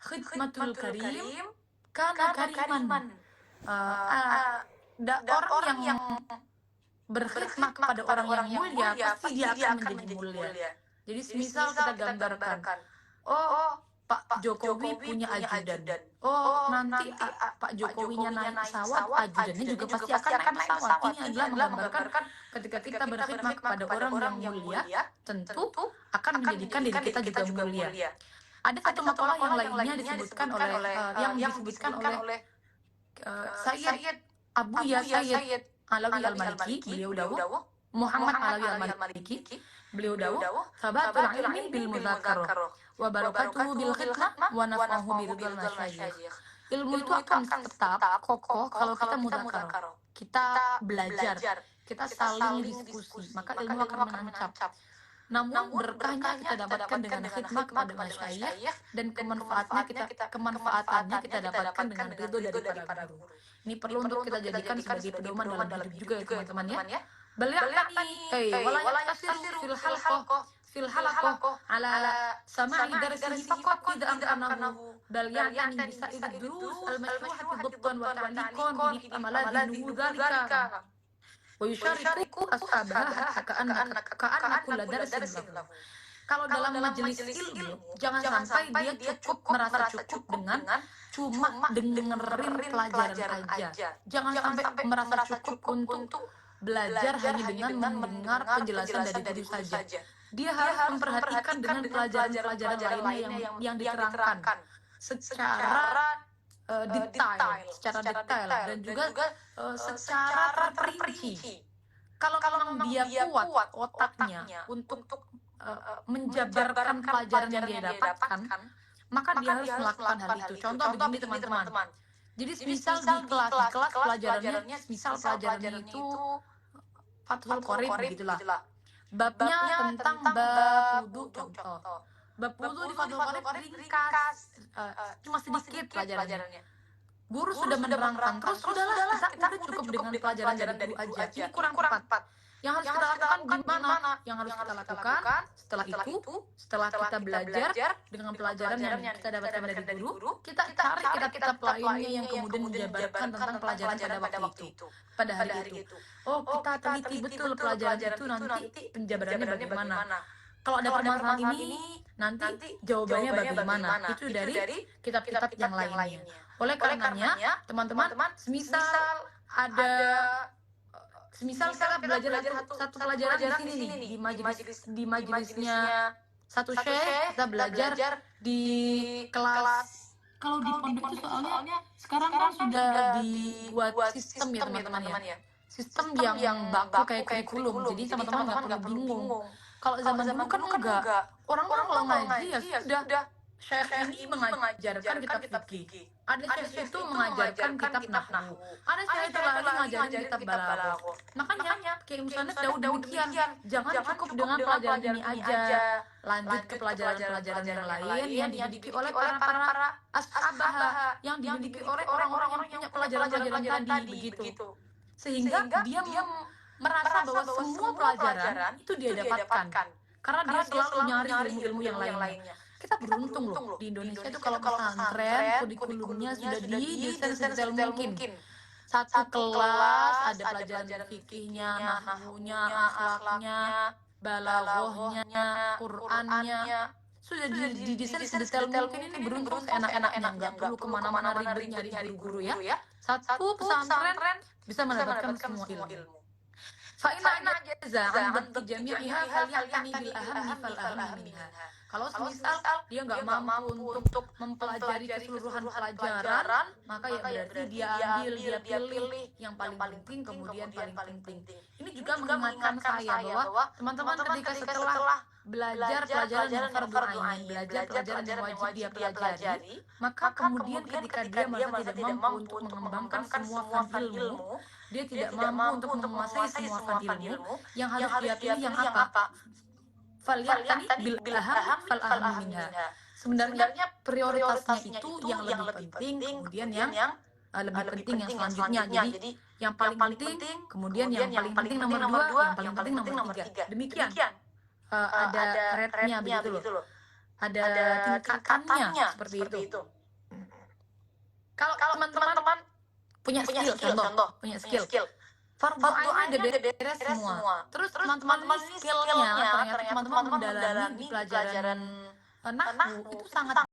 khidmatul karim kana kariman. Orang yang berkhidmat kepada orang yang mulia pasti dia akan menjadi mulia. Jadi semisal kita gambarkan, oh Pak Jokowi punya ajudan, oh nanti Pak Jokowinya naik pesawat, ajudannya juga pasti akan naik pesawat. Ini adalah menggambarkan ketika kita berkhidmat kepada orang yang mulia, tentu akan menjadikan diri kita juga mulia. Ada satu makalah yang lainnya disebutkan oleh Sayyid Abu Ya Sayyid Alawi Al-Maliki, beliau dawuh, Muhammad Alawi Al-Maliki, beliau dawuh, sabatul ilmi bil mudzakarah wa barakatuhu bil khidmah wa naf'uhu bi ridwal masyayikh. Ilmu itu akan tetap kokoh kalau kita mudzakarah, kita belajar, kita saling diskusi, maka ilmu akan menancap. Namun berkahnya kita dapatkan dengan khidmah kepada masyayikh, dan kemanfaatannya kita dapatkan dengan ridho dari para guru. Ini perlu untuk kita jadikan sebagai pedoman dalam hidup juga ya teman-teman ya. Beli'ani wala yaktasiru fil halaqah ala sama'i darsihi faqat idza amkanahu bal ya'tani bi sa'iri durus al-mashruhati dhabtan wa ta'liqan bi amaladhi dzalika wa yusyariku ashabaha ka'anna kulla darsin lahu. Kalau dalam majelis ilmu, jangan sampai dia cukup merasa cukup dengan cuma dengerin pelajaran aja. Jangan sampai merasa cukup untuk belajar hanya dengan mendengar penjelasan dari guru saja. Dia harus memperhatikan dengan pelajaran-pelajaran lainnya yang diterangkan secara detail dan juga secara terperinci. Kalau memang dia kuat otaknya untuk menjabarkan pelajaran yang dia dapatkan, maka dia harus melakukan hal itu. Contoh begini teman-teman. Jadi misal di kelas pelajarannya, misal pelajarannya itu Fathul Qorib begitulah. Babnya tentang bab wudu contoh. Bab wudu di Fathul Qorib ringkas, cuma sedikit pelajarannya. Guru sudah menerangkan, terus sudahlah kita cukup dengan pelajaran dari guru aja. Ini kurang tepat. Yang harus kita lakukan gimana? Yang harus kita lakukan setelah kita belajar dengan pelajaran yang kita dapatkan dari guru, kita cari kitab lainnya yang kemudian menjabarkan tentang pelajaran pada waktu itu, pada hari itu. Oh, kita teliti betul pelajaran itu, nanti penjabarannya bagaimana. Kalau ada permasalahan ini, nanti jawabannya bagaimana. Itu dari kitab-kitab yang lainnya. Oleh karenanya, teman-teman, semisal kita belajar satu pelajaran di sini nih, di majelisnya satu syekh, kita belajar di kelas. Kalau di pondok itu soalnya sekarang kan sudah dibuat sistem ya teman-teman ya. Sistem yang baku kayak kurikulum, jadi teman-teman nggak perlu bingung. Kalau zaman dulu kan enggak. Orang-orang kalau ngaji ya sudah. Syekh ini mengajarkan kitab fikih. Ada syekh itu mengajarkan kitab nahwu. Ada syekh itu lagi mengajarkan kitab balaghah. Makanya Kiai Musannad dawuh demikian. Jangan cukup dengan pelajaran ini aja. Lanjut ke pelajaran-pelajaran yang lain yang dimiliki oleh para ashabah, yang dimiliki oleh orang-orang yang punya pelajaran-pelajaran tadi begitu. Sehingga dia merasa bahwa semua pelajaran itu dia dapatkan. Karena dia selalu nyari ilmu-ilmu yang lainnya. Kita beruntung loh di Indonesia itu kalau pesantren kurikulumnya sudah didesain sedetail mungkin. Satu kelas ada pelajaran fikihnya, nahwunya, akhlaknya, balaghahnya, Qur'annya, sudah didesain sedetail mungkin. Ini beruntung seenak-enaknya, nggak perlu kemana-mana ribet nyari guru-guru ya. Satu pesantren bisa mendapatkan semua ilmu. Fa'ina jaza'an jami'iha falya'tani bil ahammi fal ahammi minha. Kalau semisal dia nggak mampu untuk mempelajari keseluruhan pelajaran, maka ya berarti dia pilih yang paling penting, kemudian paling penting. Ini juga mengingatkan saya bahwa teman-teman ketika setelah belajar pelajaran yang fardhu ain, belajar pelajaran yang wajib dia pelajari, maka kemudian ketika dia merasa tidak mampu untuk mengembangkan semua fan ilmu, dia tidak mampu untuk menguasai semua fan ilmu, yang harus dia pilih yang apa? Falya'tani bil aham fal aham minha. Sebenarnya prioritasnya itu yang lebih penting, kemudian yang lebih penting yang selanjutnya. Jadi yang paling penting, kemudian yang paling penting nomor 2, yang paling penting nomor 3. Demikian. Ada rate-nya begitu loh. Ada tingkatannya seperti itu. Kalau teman-teman punya skill, punya skill. Fardu ain udah beres semua. Terus teman-teman ini skillnya ternyata teman-teman mendalami di pelajaran nahwu itu sangat